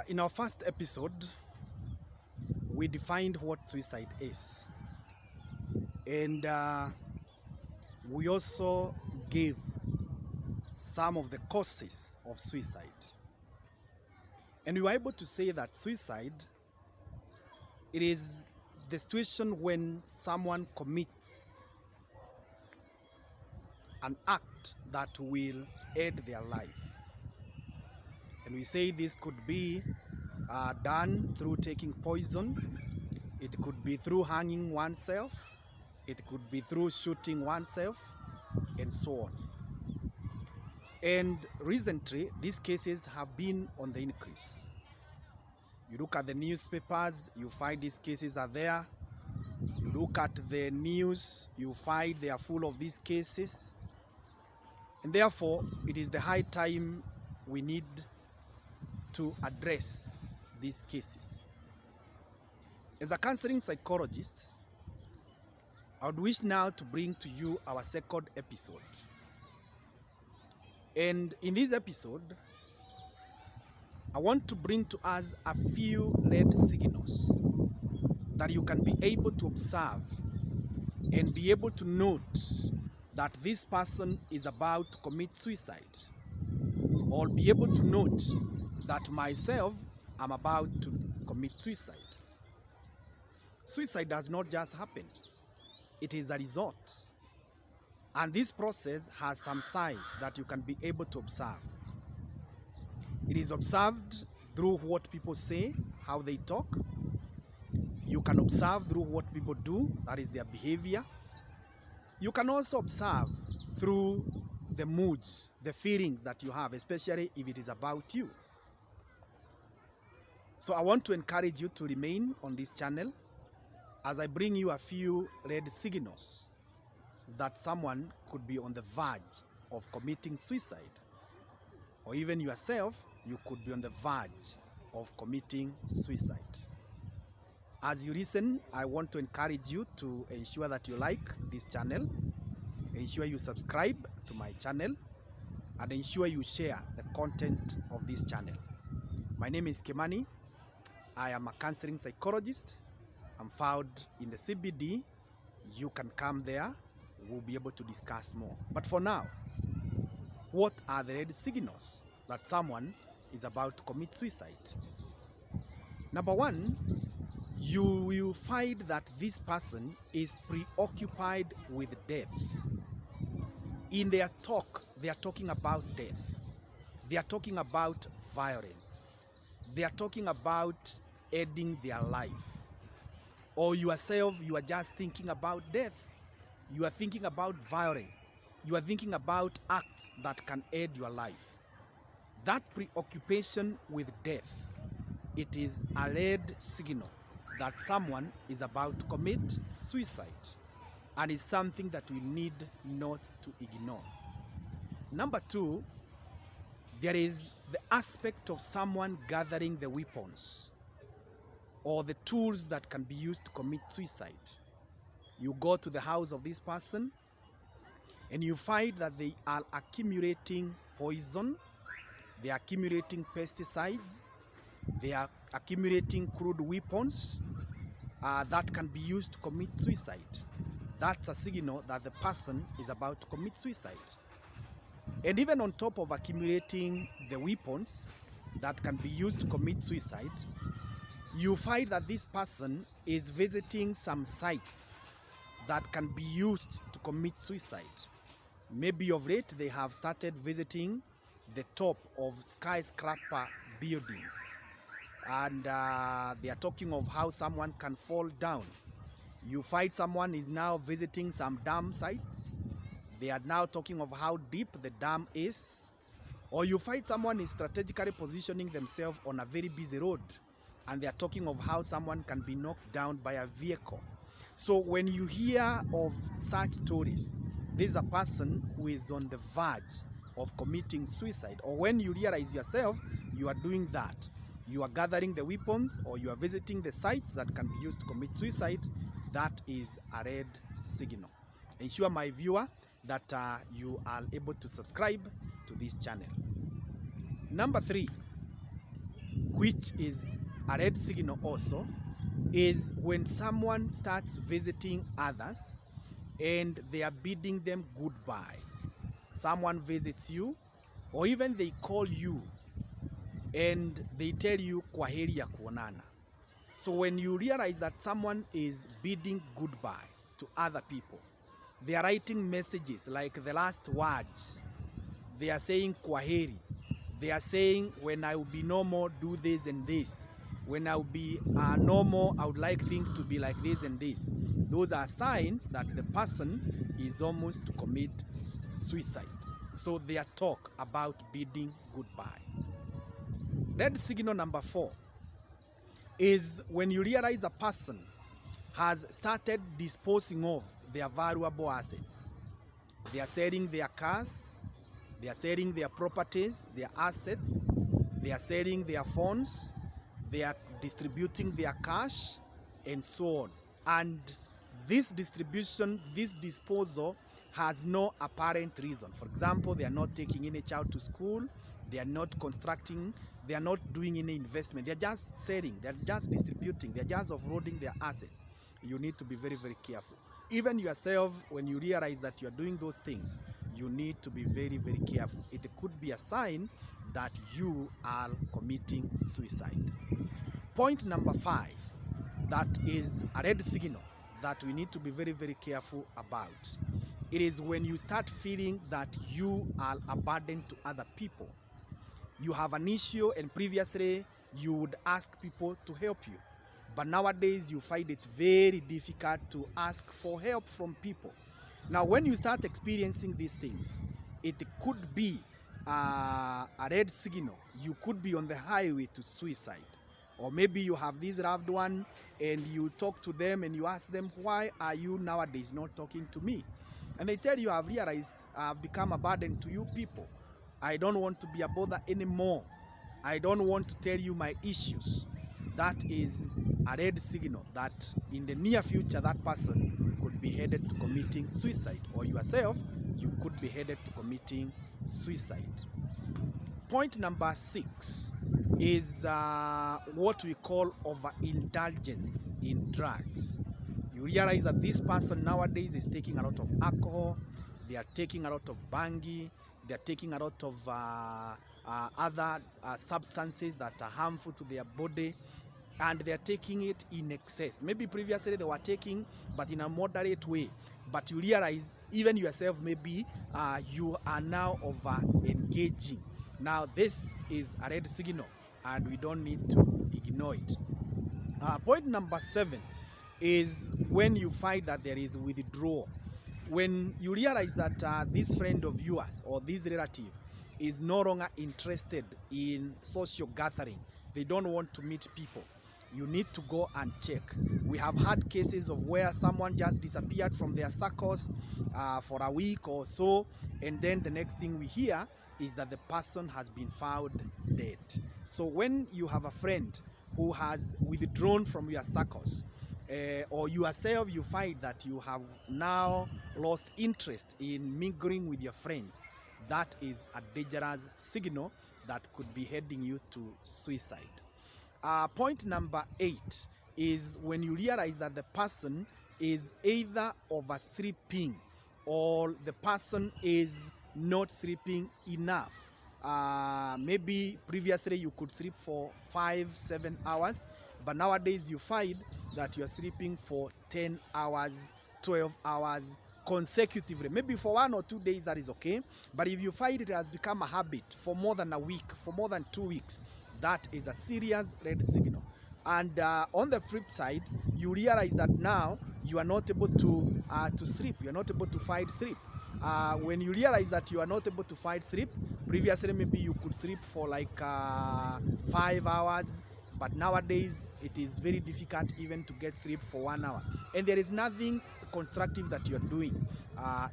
In our first episode, we defined what suicide is, and we also gave some of the causes of suicide. And we were able to say that suicide, it is the situation when someone commits an act that will end their life. And we say this could be done through taking poison. It could be through hanging oneself. It could be through shooting oneself, and so on. And recently, these cases have been on the increase. You look at the newspapers, you find these cases are there. You look at the news, you find they are full of these cases. And therefore, it is the high time we need to address these cases. As a counseling psychologist, I would wish now to bring to you our second episode. And in this episode, I want to bring to us a few red signals that you can be able to observe and be able to note that this person is about to commit suicide, or be able to note that myself am about to commit suicide. Suicide does not just happen. It is a result. And this process has some signs that you can be able to observe. It is observed through what people say, how they talk. You can observe through what people do, that is their behavior. You can also observe through the moods, the feelings that you have, especially if it is about you. So I want to encourage you to remain on this channel as I bring you a few red signals that someone could be on the verge of committing suicide, or even yourself, you could be on the verge of committing suicide. As you listen, I want to encourage you to ensure that you like this channel, ensure you subscribe to my channel, and ensure you share the content of this channel. My name is Kimani. I am a counseling psychologist. I'm found in the CBD. You can come there. We'll be able to discuss more. But for now, what are the red signals that someone is about to commit suicide? Number one, you will find that this person is preoccupied with death. In their talk, they are talking about death. They are talking about violence. They are talking about ending their life. Or yourself, you are just thinking about death. You are thinking about violence. You are thinking about acts that can end your life. That preoccupation with death, it is a red signal that someone is about to commit suicide, and is something that we need not to ignore. Number two, there is the aspect of someone gathering the weapons or the tools that can be used to commit suicide. You go to the house of this person and you find that they are accumulating poison, they are accumulating pesticides, they are accumulating crude weapons that can be used to commit suicide. That's a signal that the person is about to commit suicide. And even on top of accumulating the weapons that can be used to commit suicide, you find that this person is visiting some sites that can be used to commit suicide. Maybe of late they have started visiting the top of skyscraper buildings, and they are talking of how someone can fall down. You find someone is now visiting some dam sites. They are now talking of how deep the dam is. Or you find someone is strategically positioning themselves on a very busy road, and they are talking of how someone can be knocked down by a vehicle. So when you hear of such stories, this is a person who is on the verge of committing suicide. Or when you realize yourself, you are doing that. You are gathering the weapons, or you are visiting the sites that can be used to commit suicide. That is a red signal. Ensure, my viewer, that you are able to subscribe to this channel. Number three, which is a red signal also, is when someone starts visiting others and they are bidding them goodbye. Someone visits you, or even they call you and they tell you kwaheri ya kuonana. So when you realize that someone is bidding goodbye to other people, they are writing messages like the last words. They are saying kwaheri. They are saying, when I will be no more, do this and this. When I will be no more, I would like things to be like this and this. Those are signs that the person is almost to commit suicide. So they are talk about bidding goodbye. Red signal number 4 is when you realize a person has started disposing of their valuable assets. They are selling their cars, they are selling their properties, their assets, they are selling their phones, they are distributing their cash, and so on. And this distribution, this disposal has no apparent reason. For example, they are not taking any child to school, they are not constructing, they are not doing any investment, they are just selling, they are just distributing, they are just offloading their assets. You need to be very, very careful. Even yourself, when you realize that you are doing those things, you need to be very, very careful. It could be a sign that you are committing suicide. Point number 5, that is a red signal that we need to be very, very careful about. It is when you start feeling that you are a burden to other people. You have an issue and previously you would ask people to help you. But nowadays you find it very difficult to ask for help from people. Now when you start experiencing these things, it could be a red signal. You could be on the highway to suicide. Or maybe you have this loved one and you talk to them and you ask them, why are you nowadays not talking to me? And they tell you, I've realized I've become a burden to you people. I don't want to be a bother anymore. I don't want to tell you my issues. That is a red signal that in the near future that person could be headed to committing suicide, or yourself, you could be headed to committing suicide. Point number 6 is what we call overindulgence in drugs. You realize that this person nowadays is taking a lot of alcohol, they are taking a lot of bangi, they are taking a lot of other substances that are harmful to their body, and they are taking it in excess. Maybe previously they were taking, but in a moderate way. But you realize, even yourself, maybe you are now over engaging. Now this is a red signal, and we don't need to ignore it. Point number 7 is when you find that there is withdrawal. When you realize that this friend of yours or this relative is no longer interested in social gathering, they don't want to meet people, you need to go and check. We have had cases of where someone just disappeared from their circles for a week or so, and then the next thing we hear is that the person has been found dead. So when you have a friend who has withdrawn from your circles, or yourself, you find that you have now lost interest in mingling with your friends, that is a dangerous signal that could be heading you to suicide. Point number 8 is when you realize that the person is either oversleeping or the person is not sleeping enough. Maybe previously you could sleep for 5-7 hours, but nowadays you find that you are sleeping for 10 hours, 12 hours consecutively. Maybe for 1 or 2 days that is okay, but if you find it has become a habit for more than a week, for more than 2 weeks, that is a serious red signal. And on the flip side, you realize that now you are not able to sleep, you are not able to find sleep. When you realize that you are not able to find sleep, previously maybe you could sleep for like 5 hours, but nowadays it is very difficult even to get sleep for 1 hour. And there is nothing constructive that you are doing.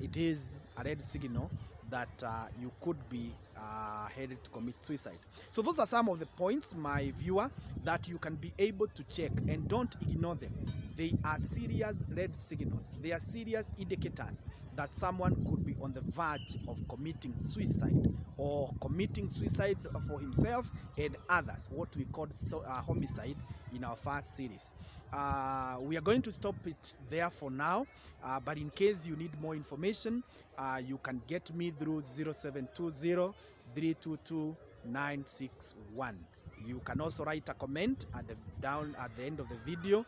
It is a red signal that you could be headed to commit suicide. So those are some of the points, my viewer, that you can be able to check, and don't ignore them. they are serious red signals. They are serious indicators that someone could be on the verge of committing suicide, or committing suicide for himself and others, what we call homicide in our first series. We are going to stop it there for now, but in case you need more information, you can get me through 0720 322 961. You can also write a comment down at the end of the video.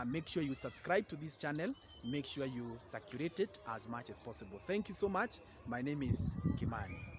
Make sure you subscribe to this channel. Make sure you circulate it as much as possible. Thank you so much. My name is Kimani.